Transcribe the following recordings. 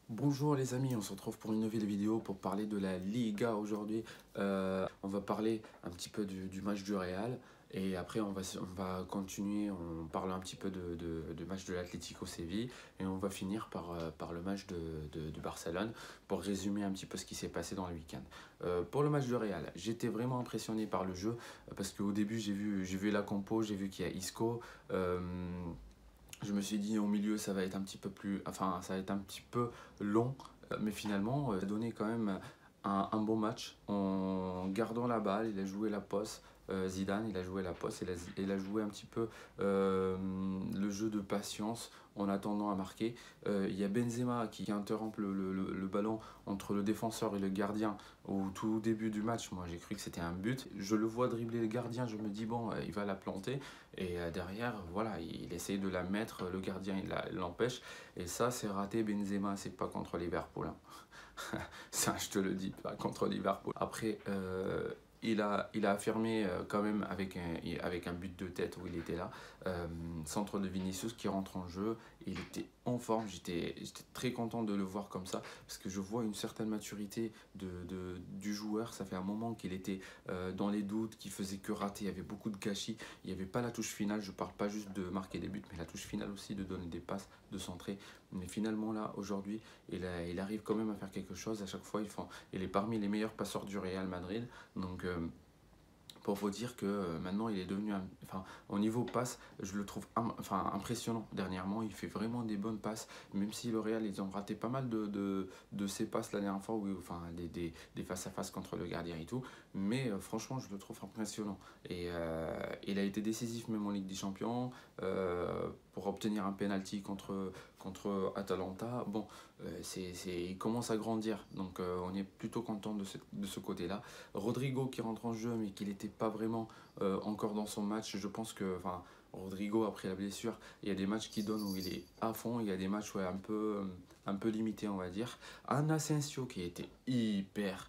Bonjour les amis, on se retrouve pour une nouvelle vidéo pour parler de la Liga aujourd'hui. On va parler un petit peu du match du Real et après on va continuer, on parle un petit peu du match de l'Atlético Séville et on va finir par le match de Barcelone pour résumer un petit peu ce qui s'est passé dans le week-end. Pour le match du Real, j'étais vraiment impressionné par le jeu parce qu'au début j'ai vu la compo, j'ai vu qu'il y a Isco. Je me suis dit au milieu ça va être un petit peu plus, enfin ça va être un petit peu long, mais finalement ça a donné quand même un bon match en gardant la balle. Il a joué la posse, Zidane, il a joué la posse, il a joué un petit peu le jeu de patience en attendant à marquer. Il y a Benzema qui interrompt le ballon entre le défenseur et le gardien au tout début du match. Moi j'ai cru que c'était un but. Je le vois dribbler le gardien, je me dis bon, il va la planter. Et derrière, voilà, il essaye de la mettre, le gardien il l'empêche. Et ça, c'est raté. Benzema, c'est pas contre Liverpool, hein. Ça, je te le dis, pas contre Liverpool. Après, il a affirmé quand même avec un but de tête où il était là. Centre de Vinicius qui rentre en jeu. Il était en forme. J'étais très content de le voir comme ça parce que je vois une certaine maturité du joueur. Ça fait un moment qu'il était dans les doutes, qu'il faisait que rater. Il y avait beaucoup de gâchis. Il n'y avait pas la touche finale. Je parle pas juste de marquer des buts, mais la touche finale aussi, de donner des passes, de centrer. Mais finalement, là, aujourd'hui, il arrive quand même à faire quelque chose. À chaque fois, il est parmi les meilleurs passeurs du Real Madrid. Donc, pour vous dire que maintenant il est devenu, enfin au niveau passe, je le trouve enfin, impressionnant dernièrement. Il fait vraiment des bonnes passes, même si le Real ils ont raté pas mal de ses passes la dernière fois, enfin des face à face contre le gardien et tout. Mais franchement, je le trouve impressionnant. Et il a été décisif même en Ligue des Champions pour obtenir un penalty contre Atalanta. Bon, il commence à grandir, donc on est plutôt content de ce côté-là. Rodrigo qui rentre en jeu, mais qu'il n'était pas vraiment encore dans son match. Je pense que, enfin, Rodrigo, après la blessure, il y a des matchs qui donnent où il est à fond, il y a des matchs où il est un peu limité, on va dire. Un Asensio qui était hyper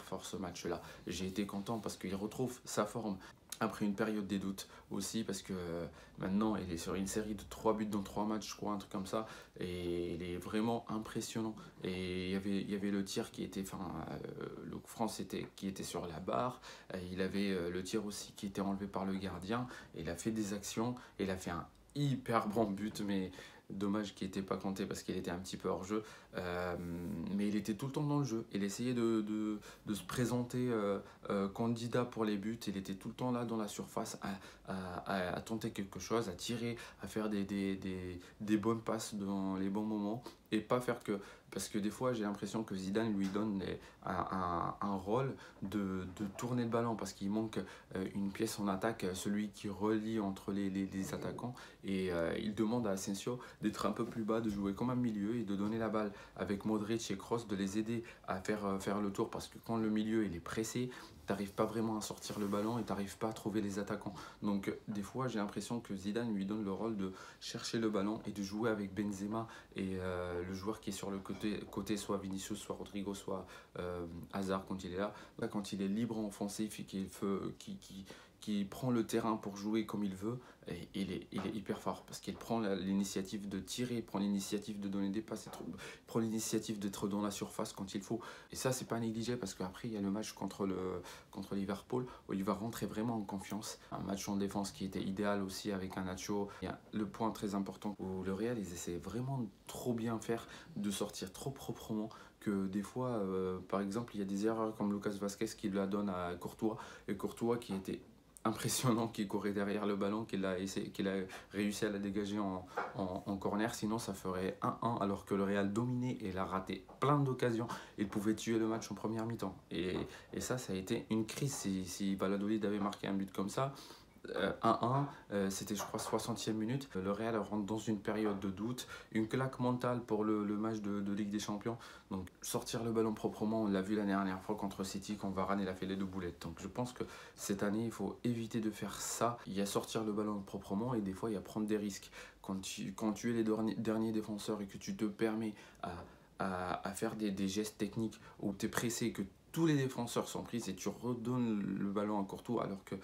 fort ce match-là. J'ai été content parce qu'il retrouve sa forme après une période des doutes aussi, parce que maintenant il est sur une série de 3 buts dans 3 matchs, je crois, un truc comme ça, et il est vraiment impressionnant. Et il y avait le tir qui était, enfin, le coup franc qui était sur la barre. Il avait le tir aussi qui était enlevé par le gardien, et il a fait des actions, et il a fait un hyper bon but, mais dommage qu'il n'était pas compté parce qu'il était un petit peu hors jeu. Mais il était tout le temps dans le jeu. Il essayait de se présenter candidat pour les buts. Il était tout le temps là dans la surface à tenter quelque chose, à tirer, à faire des bonnes passes dans les bons moments. Et pas faire que. Parce que des fois, j'ai l'impression que Zidane lui donne un rôle de tourner le ballon parce qu'il manque une pièce en attaque, celui qui relie entre les attaquants. Et il demande à Asensio d'être un peu plus bas, de jouer comme un milieu et de donner la balle avec Modric et Kroos, de les aider à faire le tour parce que quand le milieu il est pressé, t'arrives pas vraiment à sortir le ballon et t'arrives pas à trouver les attaquants. Donc des fois j'ai l'impression que Zidane lui donne le rôle de chercher le ballon et de jouer avec Benzema et le joueur qui est sur le côté soit Vinicius, soit Rodrigo, soit Hazard quand il est là. Là quand il est libre en offensif et qui prend le terrain pour jouer comme il veut, et il est hyper fort parce qu'il prend l'initiative de tirer, il prend l'initiative de donner des passes, il prend l'initiative d'être dans la surface quand il faut. Et ça, c'est pas négligé parce qu'après, il y a le match contre Liverpool où il va rentrer vraiment en confiance. Un match en défense qui était idéal aussi avec un Nacho. Il y a le point très important où le Real, ils essaient vraiment de trop bien faire, de sortir trop proprement que des fois, par exemple, il y a des erreurs comme Lucas Vasquez qui la donne à Courtois et Courtois qui était impressionnant qui courait derrière le ballon, qu'il a réussi à la dégager en corner, sinon ça ferait 1-1 alors que le Real dominait et il a raté plein d'occasions. Il pouvait tuer le match en première mi-temps. Et ça a été une crise si Valladolid avait marqué un but comme ça. 1-1, c'était je crois 60e minute. Le Real rentre dans une période de doute, une claque mentale pour le match de Ligue des Champions. Donc sortir le ballon proprement, on l'a vu la dernière fois contre City quand Varane il a fait les deux boulettes. Donc je pense que cette année il faut éviter de faire ça. Il y a sortir le ballon proprement et des fois il y a prendre des risques. Quand tu es les derniers défenseurs et que tu te permets à faire des gestes techniques où tu es pressé, que tous les défenseurs sont pris et tu redonnes le ballon à Courtois alors que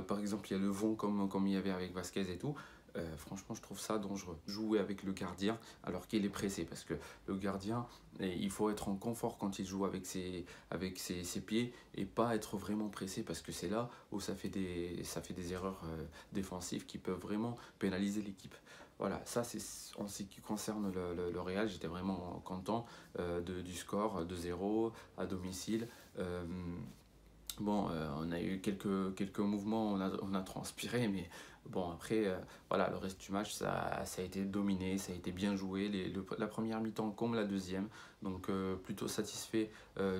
par exemple il y a le vent comme il y avait avec Vasquez et tout, Franchement, je trouve ça dangereux. Jouer avec le gardien alors qu'il est pressé, parce que le gardien, il faut être en confort quand il joue avec ses pieds et pas être vraiment pressé, parce que c'est là où ça fait des erreurs défensives qui peuvent vraiment pénaliser l'équipe. Voilà, ça c'est en ce qui concerne le Real. J'étais vraiment content du score 2-0 à domicile. Euh, Bon, on a eu quelques mouvements, on a transpiré, mais bon, après, voilà, le reste du match, ça a été dominé, ça a été bien joué, la première mi-temps comme la deuxième, donc plutôt satisfait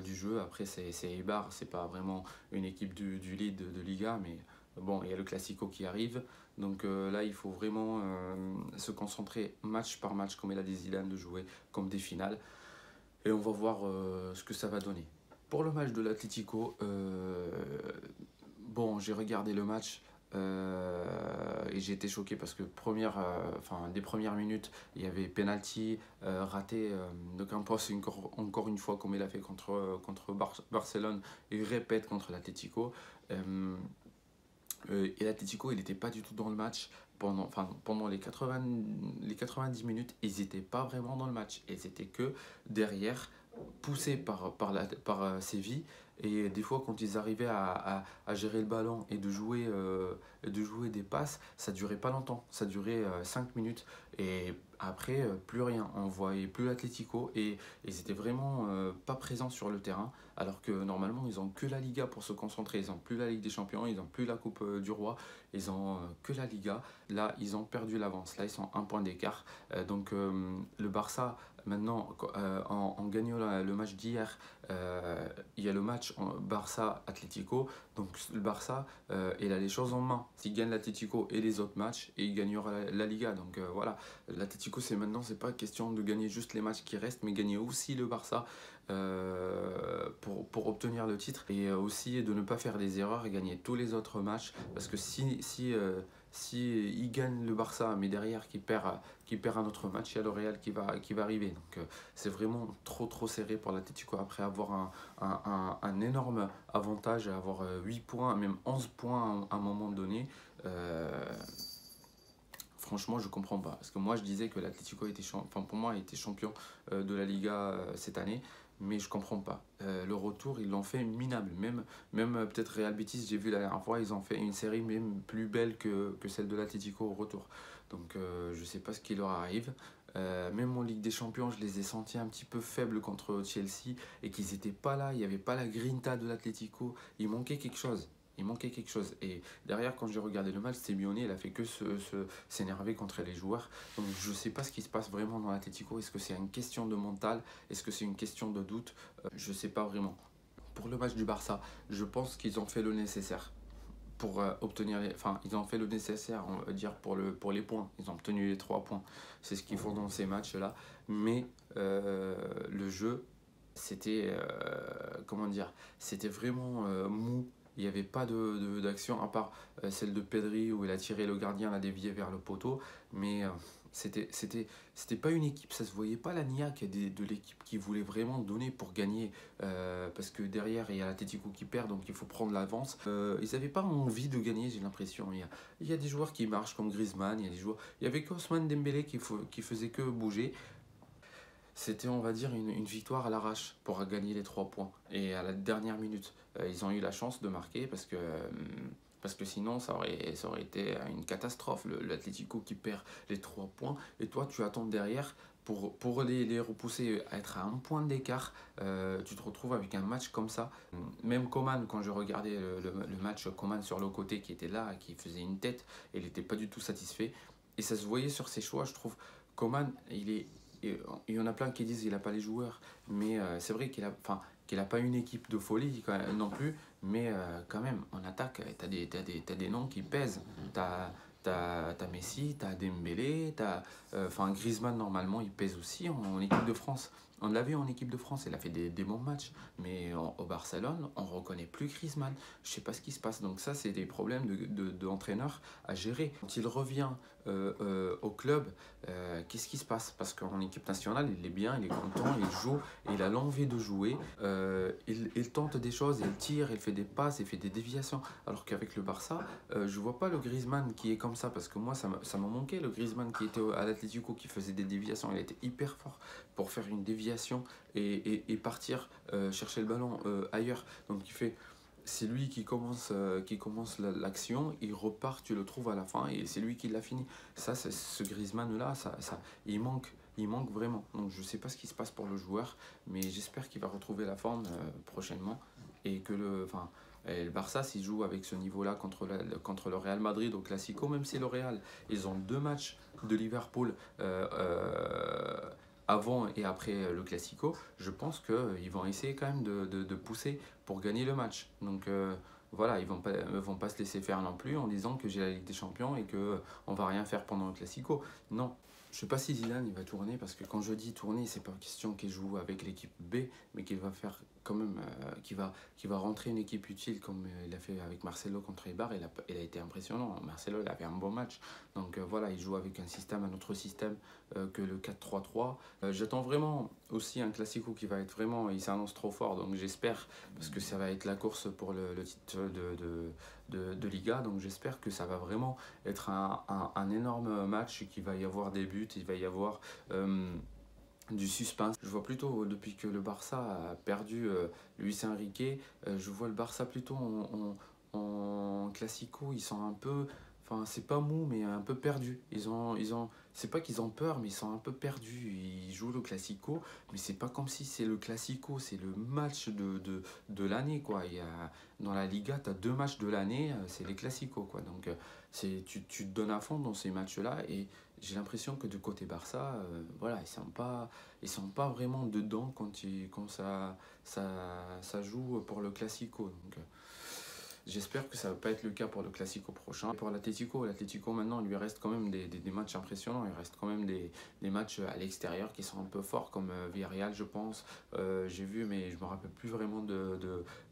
du jeu. Après, c'est Eibar, c'est pas vraiment une équipe du lead de Liga, mais bon, il y a le Classico qui arrive, donc là, il faut vraiment se concentrer match par match, comme il a dit Zidane, de jouer comme des finales, et on va voir ce que ça va donner. Pour le match de l'Atlético, bon, j'ai regardé le match et j'ai été choqué parce que des premières minutes, il y avait penalty raté de Campos encore une fois comme il a fait contre Barcelone, et il répète contre l'Atlético. Et l'Atlético, il n'était pas du tout dans le match pendant les 90 minutes. Ils n'étaient pas vraiment dans le match. Et c'était que derrière, poussés par Séville. Et des fois, quand ils arrivaient à gérer le ballon et de jouer des passes, ça durait pas longtemps. Ça durait 5 minutes. Et après, plus rien. On voyait plus l'Atlético. Et ils étaient vraiment pas présents sur le terrain. Alors que normalement, ils ont que la Liga pour se concentrer. Ils n'ont plus la Ligue des Champions, ils n'ont plus la Coupe du Roi. Ils ont que la Liga. Là, ils ont perdu l'avance. Là, ils sont un point d'écart. Donc, le Barça, maintenant, en gagnant le match d'hier, il y a le match Barça-Atlético. Donc le Barça, il a les choses en main. S'il gagne l'Atlético et les autres matchs, et il gagnera la Liga. Donc voilà, l'Atlético, c'est pas question de gagner juste les matchs qui restent, mais gagner aussi le Barça pour obtenir le titre. Et aussi de ne pas faire des erreurs et gagner tous les autres matchs. Parce que si il gagne le Barça, mais derrière qui perd un autre match, il y a le Real qui va arriver. Donc c'est vraiment trop serré pour l'Atlético après avoir un énorme avantage, à avoir 8 points, même 11 points à un moment donné. Franchement, je comprends pas. Parce que moi, je disais que l'Atlético pour moi, était champion de la Liga cette année. Mais je comprends pas. Le retour, ils l'ont fait minable. Même peut-être Real Betis, j'ai vu la dernière fois, ils ont fait une série même plus belle que celle de l'Atlético au retour. Donc je sais pas ce qui leur arrive. Même en Ligue des Champions, je les ai sentis un petit peu faibles contre Chelsea et qu'ils n'étaient pas là. Il n'y avait pas la grinta de l'Atlético. Il manquait quelque chose. Il manquait quelque chose. Et derrière, quand j'ai regardé le match, Simeone, il a fait que s'énerver contre les joueurs. Donc je ne sais pas ce qui se passe vraiment dans l'Atlético. Est-ce que c'est une question de mental? Est-ce que c'est une question de doute? Je ne sais pas vraiment. Pour le match du Barça, je pense qu'ils ont fait le nécessaire pour obtenir enfin ils ont fait le nécessaire, on va dire, pour les points. Ils ont obtenu les 3 points. C'est ce qu'ils font dans ces matchs là, mais le jeu, c'était comment dire, c'était vraiment mou. Il n'y avait pas d'action à part celle de Pedri où il a tiré le gardien, l'a dévié vers le poteau, mais c'était pas une équipe, ça se voyait pas la niaque de l'équipe qui voulait vraiment donner pour gagner, parce que derrière il y a l'Atlético qui perd, donc il faut prendre l'avance. Ils n'avaient pas envie de gagner, j'ai l'impression. Il y a des joueurs qui marchent comme Griezmann, il y avait qu'Ousmane Dembélé qui faisait que bouger. C'était, on va dire, une victoire à l'arrache pour gagner les 3 points. Et à la dernière minute, ils ont eu la chance de marquer parce que sinon, ça aurait été une catastrophe. L'Atlético qui perd les 3 points et toi, tu attends derrière pour les repousser à être à un point d'écart. Tu te retrouves avec un match comme ça. Même Coman, quand je regardais le match, Coman sur le côté qui était là, qui faisait une tête, il n'était pas du tout satisfait. Et ça se voyait sur ses choix, je trouve. Coman, il y en a plein qui disent qu'il n'a pas les joueurs, mais c'est vrai qu'il a pas une équipe de folie quand même, non plus, mais quand même, en attaque, t'as des noms qui pèsent. T'as Messi, t'as Dembélé, Griezmann, normalement, il pèse aussi en équipe de France. On l'a vu en équipe de France, il a fait des bons matchs, mais au Barcelone, on ne reconnaît plus Griezmann. Je ne sais pas ce qui se passe. Donc ça, c'est des problèmes d'entraîneur à gérer. Quand il revient au club, qu'est-ce qui se passe? Parce qu'en équipe nationale, il est bien, il est content, il joue, il a l'envie de jouer, il tente des choses, il tire, il fait des passes, il fait des déviations. Alors qu'avec le Barça, je vois pas le Griezmann qui est comme ça, parce que moi, ça m'a manqué, le Griezmann qui était à l'Atlético, qui faisait des déviations. Il était hyper fort pour faire une déviation et partir chercher le ballon ailleurs. Donc, c'est lui qui commence l'action, il repart, tu le trouves à la fin et c'est lui qui l'a fini. Ça, ce Griezmann-là, il manque vraiment. Donc je ne sais pas ce qui se passe pour le joueur, mais j'espère qu'il va retrouver la forme prochainement et que le Barça, s'il joue avec ce niveau-là contre le Real Madrid au Classico, même si le Real, ils ont 2 matchs de Liverpool avant et après le Classico, je pense qu'ils vont essayer quand même de pousser pour gagner le match. Donc voilà, ils vont pas se laisser faire non plus en disant que j'ai la Ligue des Champions et qu'on ne va rien faire pendant le Classico. Non. Je sais pas si Zidane il va tourner, parce que quand je dis tourner, c'est pas question qu'il joue avec l'équipe B, mais qu'il va faire quand même, qu'il va rentrer une équipe utile comme il a fait avec Marcelo contre Eibar. Il a été impressionnant. Marcelo, il a fait un bon match. Donc voilà, il joue avec un autre système que le 4-3-3. J'attends vraiment aussi un Classico qui va être vraiment, il s'annonce trop fort, donc j'espère, parce que ça va être la course pour le titre de Liga, donc j'espère que ça va vraiment être un énorme match, qu'il va y avoir des buts, il va y avoir du suspense. Je vois plutôt, depuis que le Barça a perdu Luis Enrique, je vois le Barça plutôt en Classico, ils sont un peu, enfin c'est pas mou, mais un peu perdus. C'est pas qu'ils ont peur, mais ils sont un peu perdus. Ils jouent le Classico, mais c'est pas comme si c'est le Classico, c'est le match de l'année, quoi. Dans la Liga, tu as 2 matchs de l'année, c'est les Classicos, quoi. Donc tu te donnes à fond dans ces matchs-là, et j'ai l'impression que du côté Barça, voilà, ils sont pas vraiment dedans quand ça joue pour le Classico. Donc j'espère que ça ne va pas être le cas pour le Classico prochain. Pour l'Atlético maintenant, il lui reste quand même des matchs impressionnants. Il reste quand même des matchs à l'extérieur qui sont un peu forts, comme Villarreal, je pense. J'ai vu, mais je ne me rappelle plus vraiment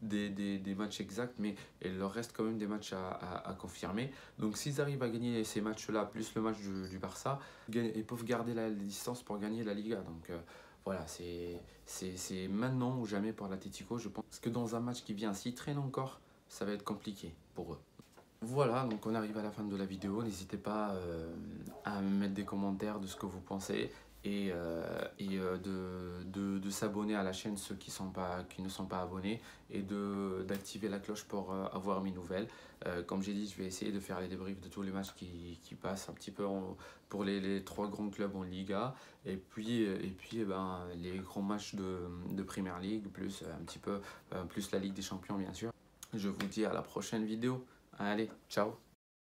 des matchs exacts, mais il leur reste quand même des matchs à confirmer. Donc s'ils arrivent à gagner ces matchs-là, plus le match du Barça, ils peuvent garder la distance pour gagner la Liga. Donc voilà, c'est maintenant ou jamais pour l'Atlético, je pense. Parce que dans un match qui vient, s'ils traînent encore, ça va être compliqué pour eux. Voilà, donc on arrive à la fin de la vidéo. N'hésitez pas à me mettre des commentaires de ce que vous pensez, et de s'abonner à la chaîne, ceux qui ne sont pas abonnés, et d'activer la cloche pour avoir mes nouvelles. Comme j'ai dit, je vais essayer de faire les débriefs de tous les matchs qui passent un petit peu pour les 3 grands clubs en Liga, et puis les grands matchs de Premier League, plus un petit peu plus la Ligue des Champions, bien sûr. Je vous dis à la prochaine vidéo. Allez, ciao!